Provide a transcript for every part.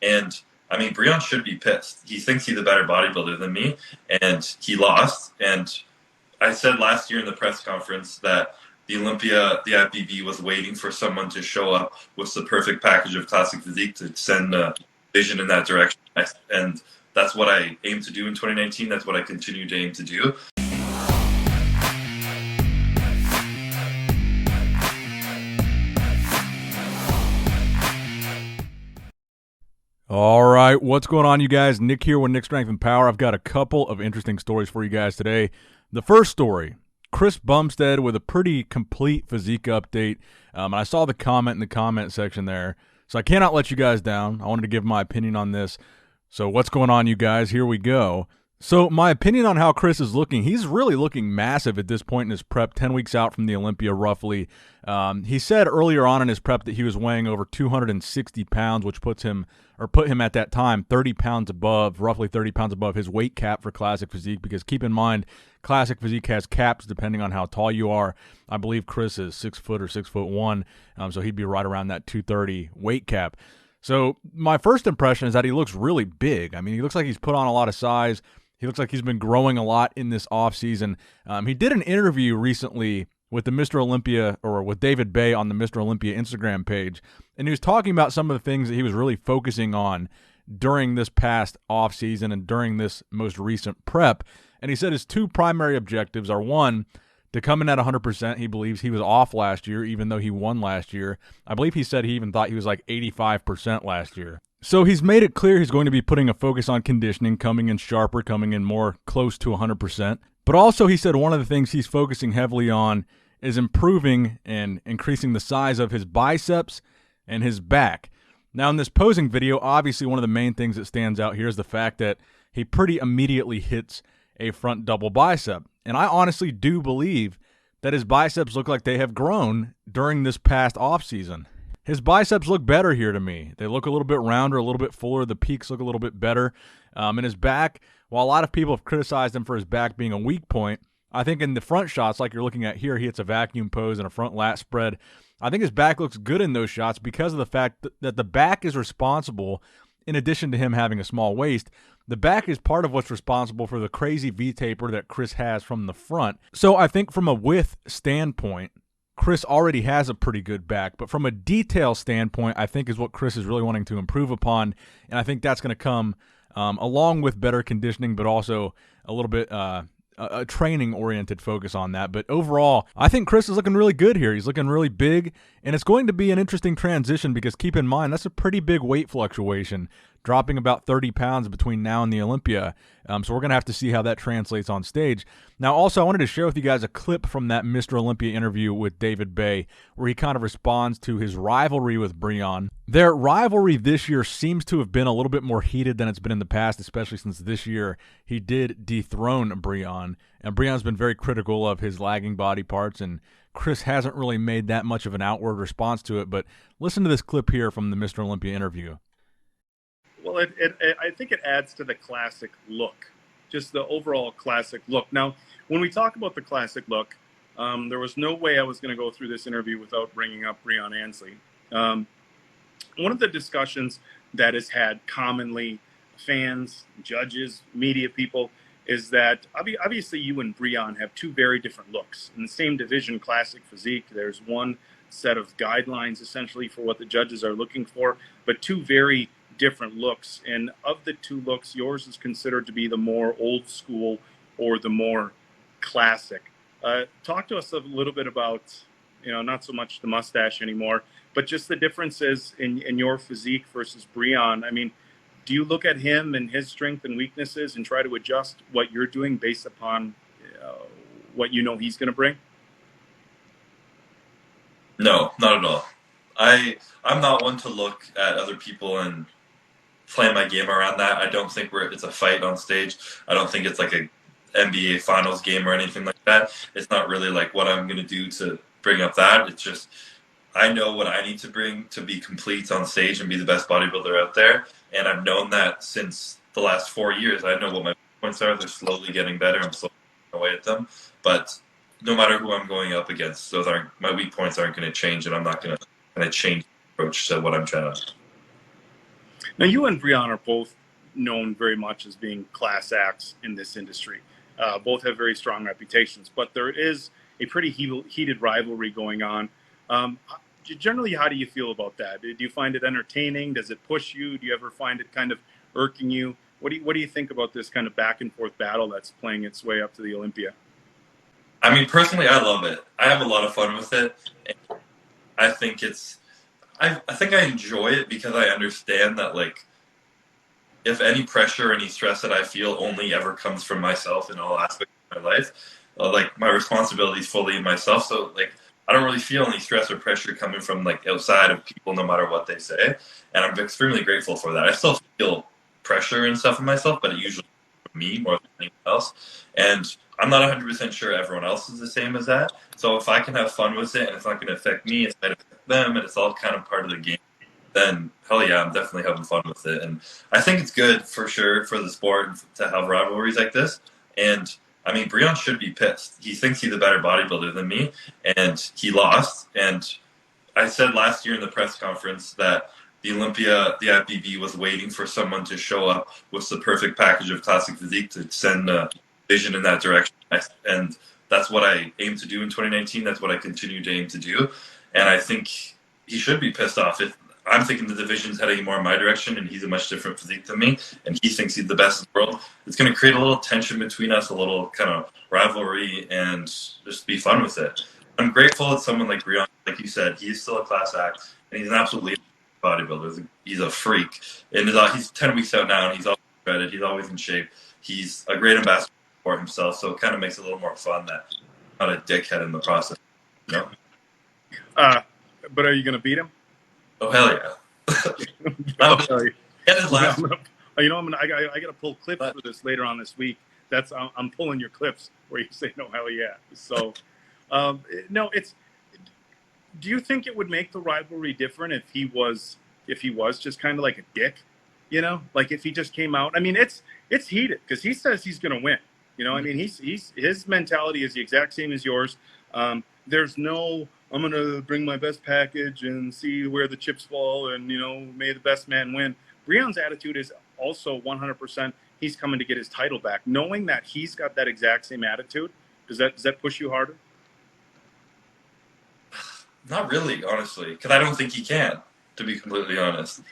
And I mean, Breon should be pissed. He thinks he's a better bodybuilder than me, and he lost. And I said last year in the press conference that the Olympia, the FBB was waiting for someone to show up with the perfect package of classic physique to send a vision in that direction. And that's what I aim to do in 2019. That's what I continue to aim to do. All right, what's going on, you guys? Nick here with Nick Strength and Power. I've got a couple of interesting stories for you guys today. The first story, Chris Bumstead with a pretty complete physique update. And I saw the comment in the comment section there, so I cannot let you guys down. I wanted to give my opinion on this. So what's going on, you guys? Here we go. So my opinion on how Chris is looking, he's really looking massive at this point in his prep, 10 weeks out from the Olympia roughly. He said earlier on in his prep that he was weighing over 260 pounds, which put him at that time 30 pounds above, roughly 30 pounds above his weight cap for Classic Physique, because keep in mind, Classic Physique has caps depending on how tall you are. I believe Chris is 6 foot or 6'1", so he'd be right around that 230 weight cap. So my first impression is that he looks really big. I mean, he looks like he's put on a lot of size. He looks like he's been growing a lot in this offseason. He did an interview recently with the Mr. Olympia, or with David Bay on the Mr. Olympia Instagram page, and he was talking about some of the things that he was really focusing on during this past offseason and during this most recent prep. And he said his two primary objectives are, one, to come in at 100%. He believes he was off last year, even though he won last year. I believe he said he even thought he was like 85% last year. So he's made it clear he's going to be putting a focus on conditioning, coming in sharper, coming in more close to 100%. But also he said one of the things he's focusing heavily on is improving and increasing the size of his biceps and his back. Now in this posing video, obviously one of the main things that stands out here is the fact that he pretty immediately hits a front double bicep. And I honestly do believe that his biceps look like they have grown during this past offseason. His biceps look better here to me. They look a little bit rounder, a little bit fuller. The peaks look a little bit better. And his back, while a lot of people have criticized him for his back being a weak point, I think in the front shots, like you're looking at here, he hits a vacuum pose and a front lat spread. I think his back looks good in those shots because of the fact that the back is responsible, in addition to him having a small waist, the back is part of what's responsible for the crazy V-taper that Chris has from the front. So I think from a width standpoint, Chris already has a pretty good back, but from a detail standpoint, I think is what Chris is really wanting to improve upon, and I think that's going to come along with better conditioning, but also a little bit a training-oriented focus on that. But overall, I think Chris is looking really good here. He's looking really big, and it's going to be an interesting transition because keep in mind, that's a pretty big weight fluctuation, dropping about 30 pounds between now and the Olympia. So we're going to have to see how that translates on stage. Now, also, I wanted to share with you guys a clip from that Mr. Olympia interview with David Bay, where he kind of responds to his rivalry with Breon. Their rivalry this year seems to have been a little bit more heated than it's been in the past, especially since this year he did dethrone Breon. And Breon's been very critical of his lagging body parts, and Chris hasn't really made that much of an outward response to it. But listen to this clip here from the Mr. Olympia interview. Well, I think it adds to the classic look, just the overall classic look. Now, when we talk about the classic look, there was no way I was going to go through this interview without bringing up Breon Ansley. One of the discussions that is had commonly, fans, judges, media people, is that obviously you and Breon have two very different looks. In the same division, Classic Physique, there's one set of guidelines essentially for what the judges are looking for, but two very different looks. And of the two looks, yours is considered to be the more old school or the more classic. Talk to us a little bit about, not so much the mustache anymore, but just the differences in your physique versus Breon. I mean, do you look at him and his strength and weaknesses and try to adjust what you're doing based upon what he's going to bring? No, not at all. I'm not one to look at other people and play my game around that. I don't think it's a fight on stage. I don't think it's like a NBA Finals game or anything like that. It's not really like what I'm going to do to bring up that. It's just I know what I need to bring to be complete on stage and be the best bodybuilder out there. And I've known that since the last 4 years. I know what my points are. They're slowly getting better. I'm slowly getting away at them. But no matter who I'm going up against, my weak points aren't going to change, and I'm not going to change the approach to what I'm trying to. Now, you and Breon are both known very much as being class acts in this industry. Both have very strong reputations, but there is a pretty heated rivalry going on. Generally, how do you feel about that? Do you find it entertaining? Does it push you? Do you ever find it kind of irking you? What do you think about this kind of back and forth battle that's playing its way up to the Olympia? I mean, personally, I love it. I have a lot of fun with it. I think I think I enjoy it because I understand that, like, if any pressure, any stress that I feel only ever comes from myself in all aspects of my life, like, my responsibility is fully in myself. So, like, I don't really feel any stress or pressure coming from, like, outside of people, no matter what they say. And I'm extremely grateful for that. I still feel pressure and stuff in myself, but it usually from me more than anything else. And I'm not 100% sure everyone else is the same as that. So if I can have fun with it and it's not going to affect me, it's going to affect them, and it's all kind of part of the game, then hell yeah, I'm definitely having fun with it. And I think it's good for sure for the sport to have rivalries like this. And I mean, Breon should be pissed. He thinks he's a better bodybuilder than me, and he lost. And I said last year in the press conference that the Olympia, the IFBB, was waiting for someone to show up with the perfect package of classic physique to send a vision in that direction. And that's what I aim to do in 2019. That's what I continue to aim to do. And I think he should be pissed off. If I'm thinking the division's heading more in my direction, and he's a much different physique than me, and he thinks he's the best in the world, it's going to create a little tension between us, a little kind of rivalry, and just be fun with it. I'm grateful that someone like Breon, like you said, he's still a class act, and he's an absolutely bodybuilder. He's a freak. And he's 10 weeks out now, and he's always shredded. He's always in shape. He's a great ambassador for himself, so it kind of makes it a little more fun that I'm not a dickhead in the process. You know? But are you going to beat him? Oh, hell yeah. Get his last. I got to pull clips for this later on this week. I'm pulling your clips where you say no, hell yeah. So, no, do you think it would make the rivalry different if he was just kind of like a dick, you know, like if he just came out? I mean, it's heated because he says he's going to win. You know, I mean, his mentality is the exact same as yours. There's no, I'm going to bring my best package and see where the chips fall and, you know, may the best man win. Breon's attitude is also 100%. He's coming to get his title back. Knowing that he's got that exact same attitude, does that push you harder? Not really, honestly, because I don't think he can, to be completely honest.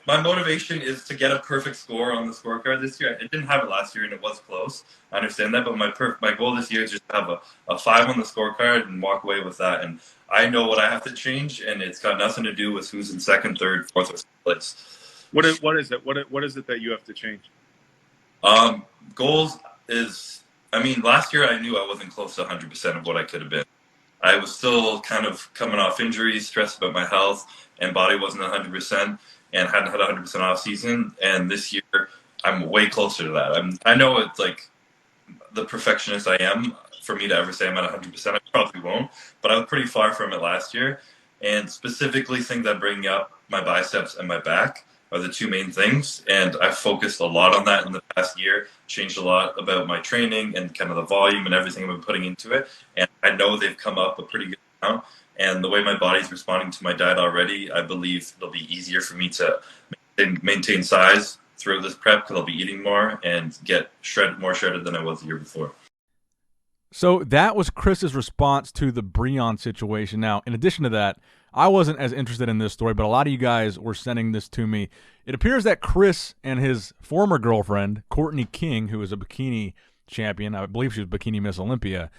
My motivation is to get a perfect score on the scorecard this year. I didn't have it last year, and it was close. I understand that, but my goal this year is just to have a 5 on the scorecard and walk away with that. And I know what I have to change, and it's got nothing to do with who's in second, third, fourth, or sixth place. What is it? What is it that you have to change? Goals is, I mean, last year I knew I wasn't close to 100% of what I could have been. I was still kind of coming off injuries, stressed about my health, and body wasn't 100%. And hadn't had a 100% off season, and this year I'm way closer to that. I know it's like the perfectionist I am. For me to ever say I'm at 100%, I probably won't. But I was pretty far from it last year, and specifically things that bring up my biceps and my back are the two main things. And I've focused a lot on that in the past year. Changed a lot about my training and kind of the volume and everything I've been putting into it. And I know they've come up a pretty good amount. And the way my body's responding to my diet already, I believe it'll be easier for me to maintain size throughout this prep because I'll be eating more and get more shredded than I was the year before. So that was Chris's response to the Breon situation. Now, in addition to that, I wasn't as interested in this story, but a lot of you guys were sending this to me. It appears that Chris and his former girlfriend, Courtney King, who is a bikini champion, I believe she was Bikini Miss Olympia,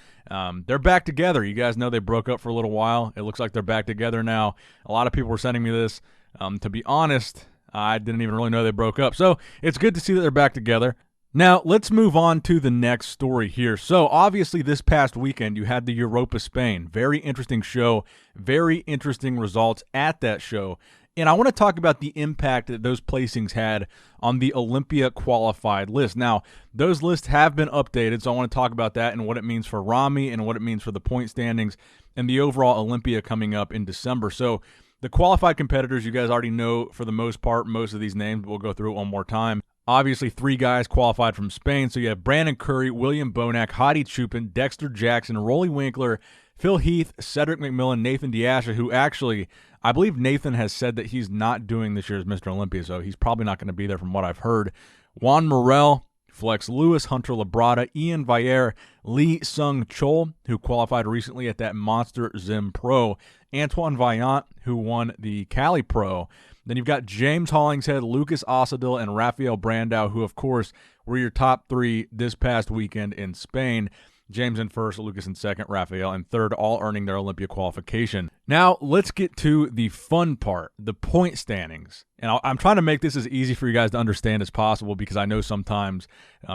they're back together. You guys know they broke up for a little while. It looks like they're back together now. A lot of people were sending me this. To be honest, I didn't even really know they broke up. So it's good to see that they're back together. Now, let's move on to the next story here. So, obviously, this past weekend, you had the Europa Spain. Very interesting show. Very interesting results at that show. And I want to talk about the impact that those placings had on the Olympia qualified list. Now, those lists have been updated, so I want to talk about that and what it means for Ramy and what it means for the point standings and the overall Olympia coming up in December. So, the qualified competitors, you guys already know for the most part most of these names, but we'll go through it one more time. Obviously, 3 guys qualified from Spain. So you have Brandon Curry, William Bonac, Hadi Chupin, Dexter Jackson, Rolly Winkler, Phil Heath, Cedric McMillan, Nathan Diasha, who actually I believe Nathan has said that he's not doing this year's Mr. Olympia, so he's probably not going to be there from what I've heard. Juan Morel, Flex Lewis, Hunter Labrada, Ian Valier, Lee Sung Chol, who qualified recently at that Monster Zim Pro, Antoine Vaillant, who won the Cali Pro. Then you've got James Hollingshead, Lucas Osadil, and Rafael Brandao, who, of course, were your top three this past weekend in Spain. James in first, Lucas in second, Rafael in third, all earning their Olympia qualification. Now, let's get to the fun part, the point standings. And I'm trying to make this as easy for you guys to understand as possible because I know sometimes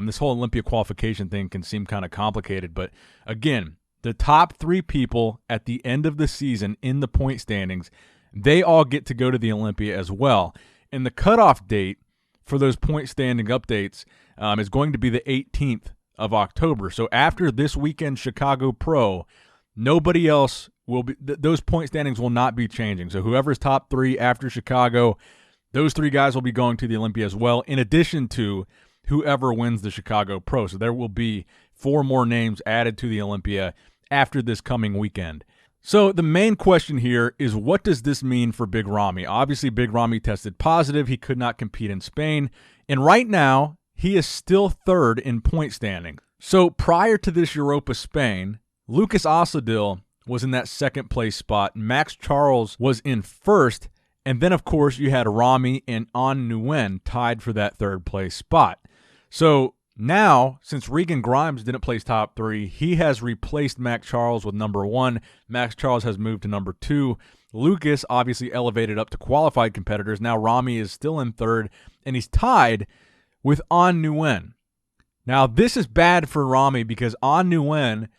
this whole Olympia qualification thing can seem kind of complicated. But again, the top three people at the end of the season in the point standings, they all get to go to the Olympia as well. And the cutoff date for those point standing updates is going to be the 18th of October. So after this weekend Chicago Pro, nobody else will be, those point standings will not be changing. So whoever's top three after Chicago, those three guys will be going to the Olympia as well, in addition to whoever wins the Chicago Pro. So there will be 4 more names added to the Olympia after this coming weekend. So the main question here is, what does this mean for Big Ramy? Obviously, Big Ramy tested positive. He could not compete in Spain. And right now, he is still third in point standing. So prior to this Europa Spain, Lucas Osadil was in that second place spot. Max Charles was in first. And then, of course, you had Ramy and An Nguyen tied for that third place spot. So now, since Regan Grimes didn't place top three, he has replaced Max Charles with number 1. Max Charles has moved to number 2. Lucas obviously elevated up to qualified competitors. Now Ramy is still in third, and he's tied with An Nguyen. Now, this is bad for Ramy because An Nguyen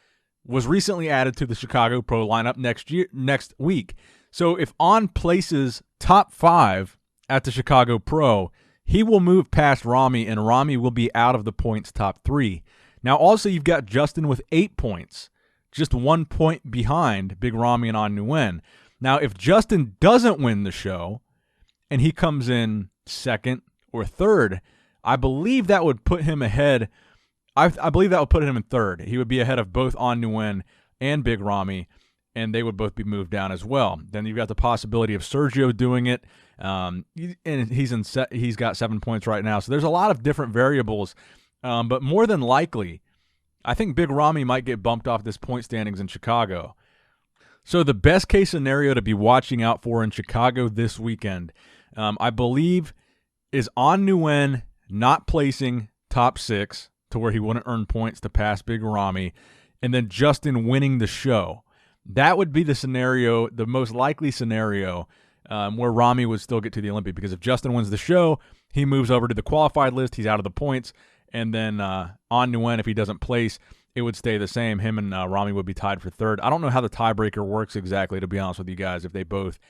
was recently added to the Chicago Pro lineup next week. So if An places top 5 at the Chicago Pro, he will move past Ramy, and Ramy will be out of the points top 3. Now, also, you've got Justin with 8 points, just 1 point behind Big Ramy and An Nguyen. Now, if Justin doesn't win the show and he comes in second or third, I believe that would put him ahead. I believe that would put him in third. He would be ahead of both An Nguyen and Big Ramy, and they would both be moved down as well. Then you've got the possibility of Sergio doing it, and he's got 7 points right now. So there's a lot of different variables, but more than likely, I think Big Ramy might get bumped off this point standings in Chicago. So the best case scenario to be watching out for in Chicago this weekend, I believe, is An Nguyen not placing top 6 to where he wouldn't earn points to pass Big Ramy, and then Justin winning the show. That would be the scenario, the most likely scenario, where Ramy would still get to the Olympia, because if Justin wins the show, he moves over to the qualified list, he's out of the points, and then An Nguyen, if he doesn't place, it would stay the same. Him and Ramy would be tied for third. I don't know how the tiebreaker works exactly, to be honest with you guys, if they both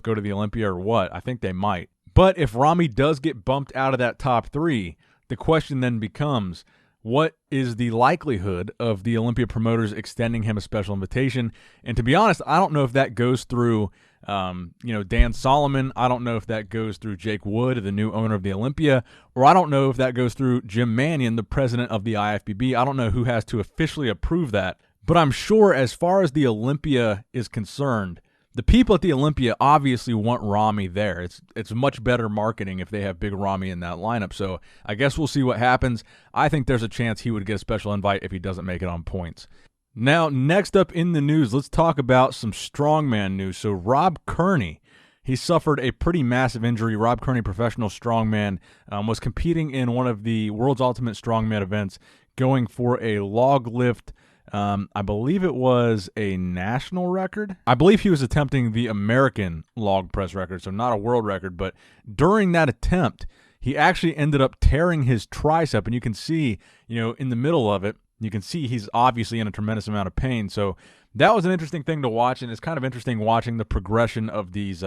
go to the Olympia or what. I think they might. But if Ramy does get bumped out of that top 3, the question then becomes, what is the likelihood of the Olympia promoters extending him a special invitation? And to be honest, I don't know if that goes through Dan Solomon. I don't know if that goes through Jake Wood, the new owner of the Olympia, or I don't know if that goes through Jim Mannion, the president of the IFBB. I don't know who has to officially approve that. But I'm sure as far as the Olympia is concerned, the people at the Olympia obviously want Ramy there. It's much better marketing if they have Big Ramy in that lineup. So I guess we'll see what happens. I think there's a chance he would get a special invite if he doesn't make it on points. Now, next up in the news, let's talk about some strongman news. So Rob Kearney, he suffered a pretty massive injury. Rob Kearney, professional strongman, was competing in one of the World's Ultimate Strongman events, going for a log lift. I believe it was a national record. I believe he was attempting the American log press record, so not a world record. But during that attempt, he actually ended up tearing his tricep, and you can see, in the middle of it, you can see he's obviously in a tremendous amount of pain. So that was an interesting thing to watch, and it's kind of interesting watching the progression of these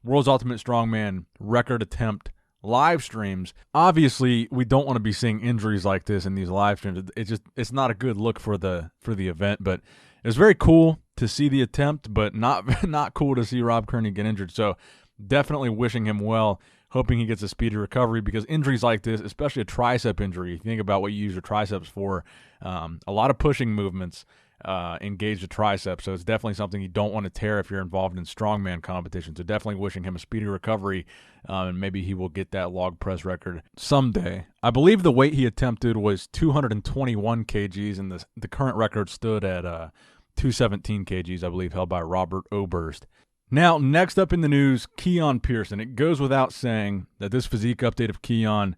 World's Ultimate Strongman record attempt live streams. Obviously, we don't want to be seeing injuries like this in these live streams. It's not a good look for the event, but it was very cool to see the attempt, but not cool to see Rob Kearney get injured. So definitely wishing him well, hoping he gets a speedy recovery, because injuries like this, especially a tricep injury, if you think about what you use your triceps for, a lot of pushing movements, engage the tricep. So it's definitely something you don't want to tear if you're involved in strongman competition. So definitely wishing him a speedy recovery, and maybe he will get that log press record someday. I believe the weight he attempted was 221 kgs, and the current record stood at 217 kgs, I believe, held by Robert Oberst. Now, next up in the news, Keone Pearson. It goes without saying that this physique update of Keone,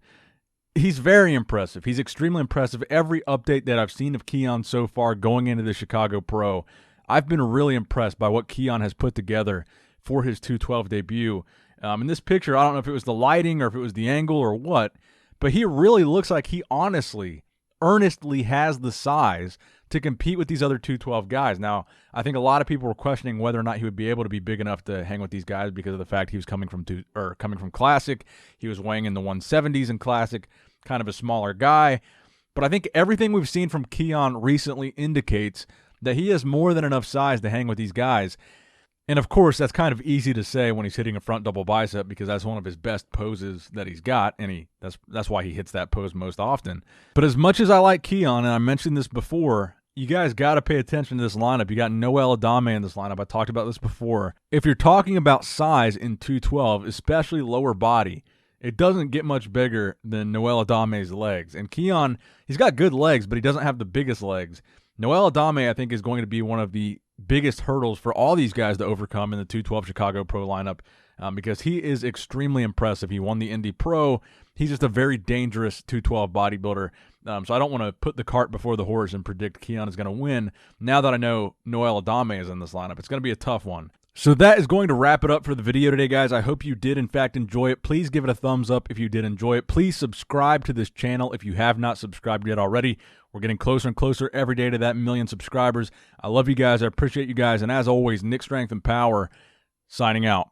he's very impressive. He's extremely impressive. Every update that I've seen of Keone so far going into the Chicago Pro, I've been really impressed by what Keone has put together for his 212 debut. In this picture, I don't know if it was the lighting or if it was the angle or what, but he really looks like he honestly, earnestly has the size to compete with these other 212 guys. Now, I think a lot of people were questioning whether or not he would be able to be big enough to hang with these guys because of the fact he was coming from Classic. He was weighing in the 170s in Classic, kind of a smaller guy. But I think everything we've seen from Keone recently indicates that he has more than enough size to hang with these guys. And of course, that's kind of easy to say when he's hitting a front double bicep because that's one of his best poses that he's got, and that's why he hits that pose most often. But as much as I like Keone, and I mentioned this before, you guys got to pay attention to this lineup. You got Noel Adame in this lineup. I talked about this before. If you're talking about size in 212, especially lower body, it doesn't get much bigger than Noel Adame's legs. And Keone, he's got good legs, but he doesn't have the biggest legs. Noel Adame, I think, is going to be one of the biggest hurdles for all these guys to overcome in the 212 Chicago Pro lineup because he is extremely impressive. He won the Indy Pro. He's just a very dangerous 212 bodybuilder. So I don't want to put the cart before the horse and predict Keone is going to win. Now that I know Noel Adame is in this lineup, it's going to be a tough one. So that is going to wrap it up for the video today, guys. I hope you did, in fact, enjoy it. Please give it a thumbs up if you did enjoy it. Please subscribe to this channel if you have not subscribed yet already. We're getting closer and closer every day to that 1 million subscribers. I love you guys. I appreciate you guys. And as always, Nick Strength and Power signing out.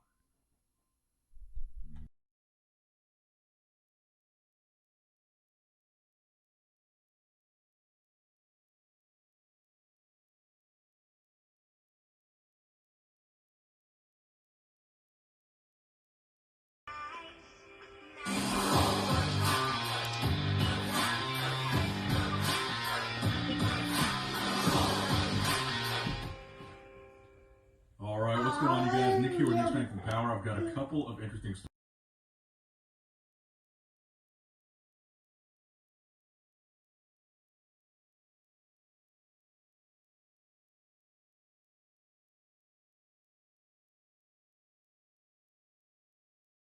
All right, what's going on, you guys? Nick here with Nick Strength and Power. I've got a couple of interesting stories.